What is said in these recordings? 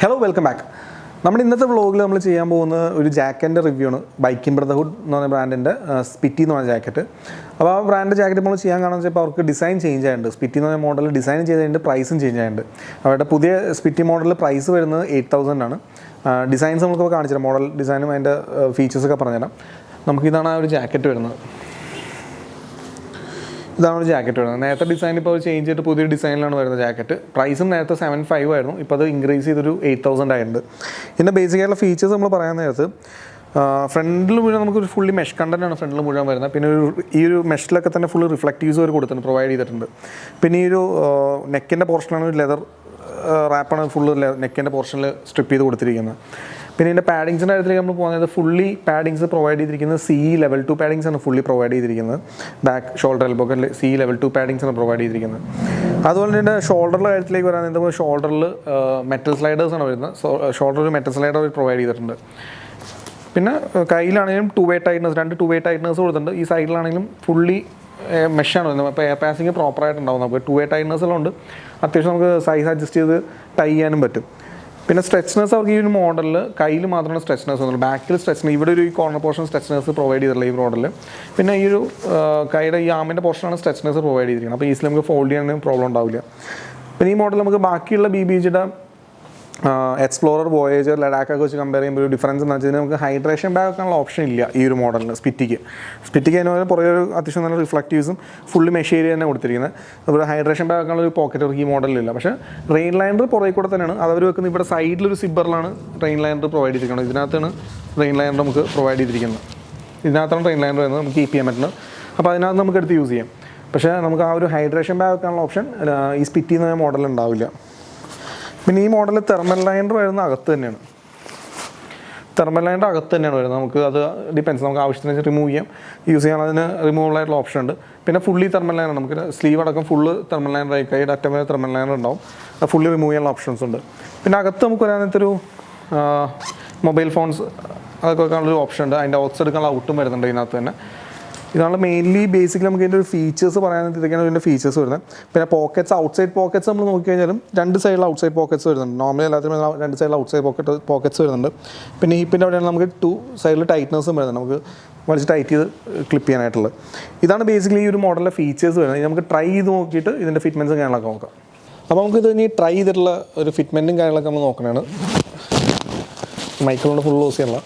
Hello, welcome back. നമ്മുടെ ഇന്നത്തെ വ്ളോഗിൽ നമ്മൾ ചെയ്യാൻ പോകുന്ന ഒരു ജാക്കറ്റിൻ്റെ റിവ്യൂ ആണ്. ബൈക്കിംഗ് ബ്രദർഹുഡ് എന്ന് പറഞ്ഞ ബ്രാൻഡിൻ്റെ സ്പിറ്റി എന്ന് പറഞ്ഞ ജാക്കറ്റ്. അപ്പോൾ ആ ബ്രാൻഡ് ജാക്കറ്റ് നമ്മൾ ചെയ്യാൻ കാണുന്നത് വെച്ചാൽ അവർക്ക് ഡിസൈൻ ചേഞ്ച് ആയിട്ടുണ്ട്. സ്പിറ്റി എന്ന് പറഞ്ഞ മോഡൽ ഡിസൈൻ ചെയ്തതിൻ്റെ പ്രൈസും ചേഞ്ച് ആയിട്ടുണ്ട്. അവരുടെ പുതിയ സ്പിറ്റി മോഡൽ പ്രൈസ് വരുന്നത് 8,000 ആണ്. ഡിസൈൻസ് നമുക്കിപ്പോൾ കാണിച്ചുതരാം. മോഡൽ ഡിസൈനും അതിൻ്റെ ഫീച്ചേഴ്സൊക്കെ പറഞ്ഞുതരാം. നമുക്കിതാണ് ആ ഒരു ജാക്കറ്റ് വരുന്നത്. ഇതാണ് ഒരു ജാക്കറ്റ് വരുന്നത്. നേരത്തെ ഡിസൈൻ ഇപ്പോൾ ചേഞ്ച് ചെയ്തിട്ട് പുതിയൊരു ഡിസൈനിലാണ് വരുന്നത് ജാക്കറ്റ്. പ്രൈസും നേരത്തെ 7,500 ആയിരുന്നു. ഇപ്പോൾ അത് ഇൻക്രീസ് ചെയ്തൊരു 8,000 ആയിട്ടുണ്ട്. ഇതിൻ്റെ ബേസിക്കായിട്ടുള്ള ഫീച്ചേഴ്സ് നമ്മൾ പറയാൻ നേരത്ത് ഫ്രണ്ടിൽ മുഴുവൻ നമുക്കൊരു ഫുള്ളി മെഷ് കണ്ടൻ്റാണ് ഫ്രണ്ടിൽ മുഴുവൻ വരുന്നത്. പിന്നെ ഈ ഒരു മെഷിലൊക്കെ തന്നെ ഫുള്ള് റിഫ്ലക്റ്റീവ്സ് അവർ കൊടുത്തിട്ടുണ്ട്, പ്രൊവൈഡ് ചെയ്തിട്ടുണ്ട്. പിന്നെ ഈ ഒരു നെക്കിൻ്റെ പോർഷനാണ് ഒരു ലെതർ റാപ്പാണ് ഫുള്ള് നെക്കിൻ്റെ പോർഷനിൽ സ്ട്രിപ്പ് ചെയ്ത് കൊടുത്തിരിക്കുന്നത്. പിന്നെ ഇതിൻ്റെ പാഡിങ്സിൻ്റെ കാര്യത്തിലേക്ക് നമ്മൾ പോകുന്നത് ഫുള്ളി പാഡിങ്സ് പ്രൊവൈഡ് ചെയ്തിരിക്കുന്നത് level 2 പാഡിങ്സ് ആണ് ഫുള്ളി പ്രൊവൈഡ് ചെയ്തിരിക്കുന്നത്. ബാക്ക് ഷോൾഡർ എൽബോക്ക് level 2 പാഡിങ്സ് ആണ് പ്രൊവൈഡ് ചെയ്തിരിക്കുന്നത്. അതുപോലെ തന്നെ ഷോൾഡറിൻ്റെ കാര്യത്തിലേക്ക് വരാൻ ഷോൾഡറിൽ മെറ്റൽ സ്ലൈഡേഴ്സാണ് വരുന്നത്. ഷോൾഡർ ഒരു മെറ്റൽ സ്ലൈഡർ പ്രൊവൈഡ് ചെയ്തിട്ടുണ്ട്. പിന്നെ കയ്യിലാണെങ്കിലും 2-way ടൈറ്റ്നസ്, 2 2-way ടൈറ്റ്നസ് കൊടുത്തിട്ടുണ്ട്. ഈ സൈഡിലാണെങ്കിലും ഫുള്ളി മെഷാണ് വരുന്നത്. അപ്പോൾ എയർ പാസിങ് പ്രോപ്പറായിട്ടുണ്ടാവും. നമുക്ക് 2-way ടൈറ്റ്നസ്സുകളുണ്ട്. അത്യാവശ്യം നമുക്ക് സൈസ് അഡ്ജസ്റ്റ് ചെയ്ത് ടൈ ചെയ്യാനും പറ്റും. പിന്നെ സ്ട്രെച്ച്നെസ് അവർക്ക് ഈ ഒരു മോഡലിൽ കയ്യിൽ മാത്രമാണ് സ്ട്രെച്ച്നെസ് വന്നുള്ളൂ. ബാക്കിൽ സ്ട്രെച്ച്നെസ്, ഇവിടെ ഒരു കോർണർ പോർഷൻ സ്ട്രെച്ച്നെസ് പ്രൊവൈഡ് ചെയ്തിട്ടുള്ള ഈ മോഡലിൽ. പിന്നെ ഈ ഒരു കൈയുടെ ഈ ആമിൻ്റെ പോർഷനാണ് സ്ട്രെച്ച്നെസ് പ്രൊവൈഡ് ചെയ്തിരിക്കുന്നത്. അപ്പോൾ ഈസിലി നമുക്ക് ഫോൾഡ് ചെയ്യാനൊന്നും പ്രോബ്ലം ഉണ്ടാവില്ല. പിന്നെ ഈ മോഡൽ നമുക്ക് ബാക്കിയുള്ള BBGയുടെ എക്സ്പ്ലോറർ, വോയേജർ, ലഡാക്കൊക്കെ വെച്ച് കമ്പയർ ചെയ്യുമ്പോൾ ഒരു ഡിഫറൻസ് എന്ന് വെച്ചാൽ നമുക്ക് ഹൈഡ്രേഷൻ ബാഗ് വെക്കാനുള്ള ഓപ്ഷൻ ഇല്ല ഈ ഒരു മോഡലിന്. സ്പിറ്റിക്ക് അതിന് പോലെ പുറകെ ഒരു അത്യാവശ്യം നല്ല റിഫ്ലക്റ്റീവ്സും ഫുള്ള് മെഷ് ഏരിയ തന്നെ കൊടുത്തിരിക്കുന്നത്. അതുപോലെ ഹൈഡ്രേഷൻ ബാഗ് വെക്കാനുള്ള ഒരു പോക്കറ്റ് ഈ മോഡലിലില്ല. പക്ഷേ റെയിൻ ലൈനർ പുറകെ കൂടെ തന്നെയാണ് അതവർ വെക്കുന്നത്. ഇവിടെ സൈഡിലൊരു സിബ്ബറിലാണ് റെയിൻ ലൈനർ പ്രൊവൈഡ് ചെയ്തിരിക്കുന്നത്. ഇതിനകത്താണ് റെയിൻ ലൈനർ നമുക്ക് പ്രൊവൈഡ് ചെയ്തിരിക്കുന്നത്. ഇതിനകത്താണ് റെയിൻ ലൈനർ വരുന്നത്. നമുക്ക് കീപ്പ് ചെയ്യാൻ പറ്റുന്നത്. അപ്പോൾ അതിനകത്ത് നമുക്ക് എടുത്ത് യൂസ് ചെയ്യാം. പക്ഷേ നമുക്ക് ആ ഒരു ഹൈഡ്രേഷൻ ബാഗ് വെക്കാനുള്ള ഓപ്ഷൻ ഈ സ്പിറ്റി എന്ന മോഡൽ ഉണ്ടാവില്ല. പിന്നെ ഈ മോഡൽ തെർമൽ ലൈനർ വരുന്ന അകത്ത് തന്നെയാണ്. തെർമൽ ലൈനർ അകത്ത് തന്നെയാണ് വരുന്നത്. നമുക്ക് അത് ഡിപ്പെൻസ്, നമുക്ക് ആവശ്യത്തിന് റിമൂവ് ചെയ്യാം, യൂസ് ചെയ്യാൻ അതിന് റിമൂവബിൾ ആയിട്ടുള്ള ഓപ്ഷൻ ഉണ്ട്. പിന്നെ ഫുള്ളി തെർമൽ ലൈനർ, നമുക്ക് സ്ലീവ് അടക്കം ഫുള്ള് തെർമൽ ലൈനർ ആയി, കൈയുടെ അറ്റം വരെ തെർമൽ ലൈനർ ഉണ്ടാവും. ഫുള്ളി റിമൂവ് ചെയ്യാനുള്ള ഓപ്ഷൻസ് ഉണ്ട്. പിന്നെ അകത്ത് നമുക്ക് വരാനത്തൊരു മൊബൈൽ ഫോൺസ് അതൊക്കെ വെക്കാനുള്ളൊരു ഓപ്ഷൻ ഉണ്ട്. അതിൻ്റെ ഔട്ട്സ് എടുക്കാനുള്ള ഔട്ടും വരുന്നുണ്ട് ഇതിനകത്ത് തന്നെ. ഇതാണ് മെയിൻലി ബേസിക്കലി നമുക്ക് ഇതിൻ്റെ ഒരു ഫീച്ചേഴ്സ് പറയാനായിട്ട് ഇതൊക്കെയാണ് ഇതിൻ്റെ ഫീച്ചേഴ്സ് വരുന്നത്. പിന്നെ പോക്കറ്റ്സ്, ഔട്ട്സൈഡ് പോക്കറ്റ്സ് നമ്മൾ നോക്കിക്കഴിഞ്ഞാലും 2 സൈഡിൽ ഔട്ട്സൈഡ് പോക്കറ്റ്സ് വരുന്നുണ്ട്. നോർമലി എല്ലാത്തിനും 2 സൈഡിൽ ഔട്ട്സൈഡ് പോക്കറ്റ്സ് വരുന്നുണ്ട്. പിന്നെ ഹിപ്പിൻ്റെ അവിടെയാണ് നമുക്ക് 2 സൈഡിൽ ടൈറ്റ്നസും വരുന്നുണ്ട്, നമുക്ക് വലിച്ച് ടൈറ്റ് ചെയ്ത് ക്ലിപ്പ് ചെയ്യാനായിട്ടുള്ളത്. ഇതാണ് ബേസിക്കലി ഈ ഒരു മോഡലിലെ ഫീച്ചേഴ്സ് വരുന്നത്. നമുക്ക് ട്രൈ ചെയ്ത് നോക്കിയിട്ട് ഇതിൻ്റെ ഫിറ്റ്മെൻറ്റ്സും കാര്യങ്ങളൊക്കെ നോക്കാം. അപ്പോൾ നമുക്കിത് ഇനി ട്രൈ ചെയ്തിട്ടുള്ള ഒരു ഫിറ്റ്മെൻറ്റും കാര്യങ്ങളൊക്കെ നമ്മൾ നോക്കണതാണ്. മൈക്കിളോട് ഫുൾ ലോസ് ചെയ്യാനുള്ള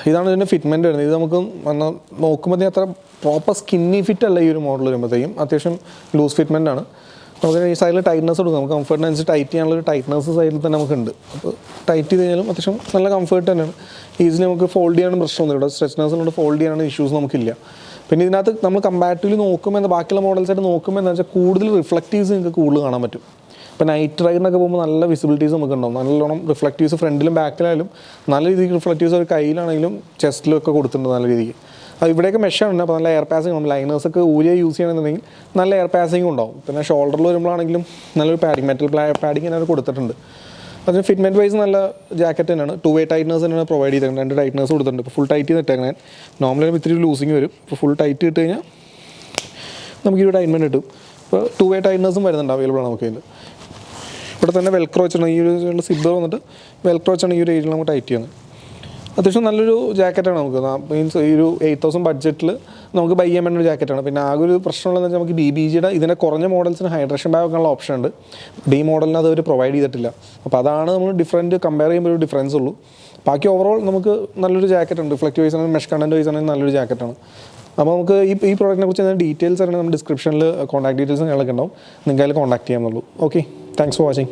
ഇതാണ് ഇതിൻ്റെ ഫിറ്റ്മെൻറ്റ് വരുന്നത്. ഇത് നമുക്ക് നോക്കുമ്പോഴത്തേക്കും അത്ര പ്രോപ്പർ സ്കിന്നി ഫിറ്റ് അല്ല ഈ ഒരു മോഡൽ വരുമ്പോഴത്തേക്കും. അത്യാവശ്യം ലൂസ് ഫിറ്റ്മെൻ്റ് ആണ്. നമുക്ക് ഈ സൈഡിൽ ടൈറ്റ്നസ് കൊടുക്കും. നമുക്ക് കംഫർട്ടിനനുസരിച്ച് ടൈറ്റ് ചെയ്യാനുള്ള ഒരു ടൈറ്റ്നസ് സൈഡിൽ തന്നെ നമുക്കുണ്ട്. അപ്പോൾ ടൈറ്റ് ചെയ്ത് കഴിഞ്ഞാലും അത്യാവശ്യം നല്ല കംഫർട്ട് തന്നെയാണ്. ഈസിലി നമുക്ക് ഫോൾഡ് ചെയ്യാനും പ്രശ്നമൊന്നും ഇവിടെ സ്ട്രെച്ച്നസിനോട് ഫോൾഡ് ചെയ്യാനുള്ള ഇഷ്യൂസ് നമുക്കില്ല. പിന്നെ ഇതിനകത്ത് നമ്മൾ കമ്പാരിറ്റീവ്ലി നോക്കുമ്പോൾ ബാക്കിയുള്ള മോഡൽസായിട്ട് നോക്കുമ്പോൾ എന്താ വെച്ചാൽ കൂടുതൽ റിഫ്ലക്റ്റീവ്സ് നിങ്ങൾക്ക് കൂടുതൽ കാണാൻ പറ്റും. ഇപ്പോൾ നൈറ്റ് റൈഡിനൊക്കെ പോകുമ്പോൾ നല്ല വിസിബിലിറ്റീസ് നമുക്ക് ഉണ്ടാവും. നല്ലോണം റിഫ്ലക്റ്റീവ്സ് ഫ്രണ്ടിലും ബാക്കിലായാലും നല്ല രീതിക്ക് റിഫ്ലക്റ്റീവ്സ് ഒരു കയ്യിലാണെങ്കിലും ചെസ്റ്റിലും ഒക്കെ കൊടുത്തിട്ടുണ്ട് നല്ല രീതിക്ക്. അത് ഇവിടെയൊക്കെ മെഷാണ്. അപ്പോൾ നല്ല എയർ പാസിംഗ് ഉണ്ടാവും. ലൈനേഴ്സൊക്കെ ഊരിയെ യൂസ് ചെയ്യണമെന്നുണ്ടെങ്കിൽ നല്ല എയർ പാസിംഗ് ഉണ്ടാവും. പിന്നെ ഷോൾഡറിൽ വരുമ്പോഴാണെങ്കിലും നല്ലൊരു പാഡിങ്, മെറ്റൽ പാഡിങ് തന്നെ കൊടുത്തിട്ടുണ്ട്. അതിന് ഫിറ്റ്മെൻറ്റ് വൈസ് നല്ല ജാക്കറ്റ് തന്നെയാണ്. 2-way ടൈറ്റ്നസ് തന്നെയാണ് പ്രൊവൈഡ് ചെയ്തിട്ടുണ്ട്. 2 ടൈറ്റ്നസ് കൊടുത്തിട്ടുണ്ട്. ഇപ്പോൾ ഫുൾ ടൈറ്റ് ചെയ്തിട്ടേക്കാൻ നോർമലി ഇത്തിരി ലൂസിങ് വരും. ഇപ്പോൾ ഫുൾ ടൈറ്റ് ഇട്ട് കഴിഞ്ഞാൽ നമുക്ക് ഈ ഒരു ടൈറ്റ്മെൻറ്റ് കിട്ടും. ഇപ്പോൾ 2-way ടൈറ്റ്നസും വരുന്നുണ്ട്, അവൈലബിൾ ആണ് നമുക്ക്. അതിൽ ഇവിടെ തന്നെ വെൽക്രോ വെച്ചാണ് ഈ ഒരു സിബ്ബർ വന്നിട്ട് വെൽക്രോ വെച്ചാണ് ഈ ഒരു ഏരിയയിൽ നമുക്ക് ടൈറ്റ് ചെയ്യുന്നത്. അത്യാവശ്യം നല്ലൊരു ജാക്കറ്റാണ്. നമുക്ക് മീൻസ് ഈ ഒരു 8,000 ബഡ്ജറ്റിൽ നമുക്ക് ബൈ ചെയ്യാൻ പറ്റുന്ന ഒരു ജാക്കറ്റാണ്. പിന്നെ ആകെ ഒരു പ്രശ്നമുള്ളതെന്ന് വെച്ചാൽ നമുക്ക് BBGയുടെ ഇതിൻ്റെ കുറഞ്ഞ മോഡൽസിന് ഹൈഡ്രേഷൻ ബാഗ് വെക്കാനുള്ള ഓപ്ഷൻ ഉണ്ട്. ഈ മോഡലിന് അത് അവർ പ്രൊവൈഡ് ചെയ്തിട്ടില്ല. അപ്പോൾ അതാണ് നമ്മൾ ഡിഫറൻറ്റ് കമ്പയർ ചെയ്യുമ്പോൾ ഒരു ഡിഫറൻസ് ഉള്ളൂ. ബാക്കി ഓവറോൾ നമുക്ക് നല്ലൊരു ജാക്കറ്റാണ്. റിഫ്ലക്റ്റ് വൈസ് ആണെങ്കിൽ മെഷ് കണ്ടൻറ്റ് വൈസ് ആണെങ്കിൽ നല്ലൊരു ജാക്കറ്റാണ്. അപ്പോൾ നമുക്ക് ഈ പ്രോഡക്റ്റിനെ കുറിച്ച് ഡീറ്റെയിൽസ് ആണെങ്കിൽ നമ്മുടെ ഡിസ്ക്രിപ്ഷനിൽ കോൺടാക്ട് ഡീറ്റെയിൽസും കാര്യങ്ങളൊക്കെ ഉണ്ടാവും. നിങ്ങൾക്ക് അതിൽ കോൺടാക്ട് ചെയ്യാമെന്നുള്ളൂ. Okay, thanks for watching.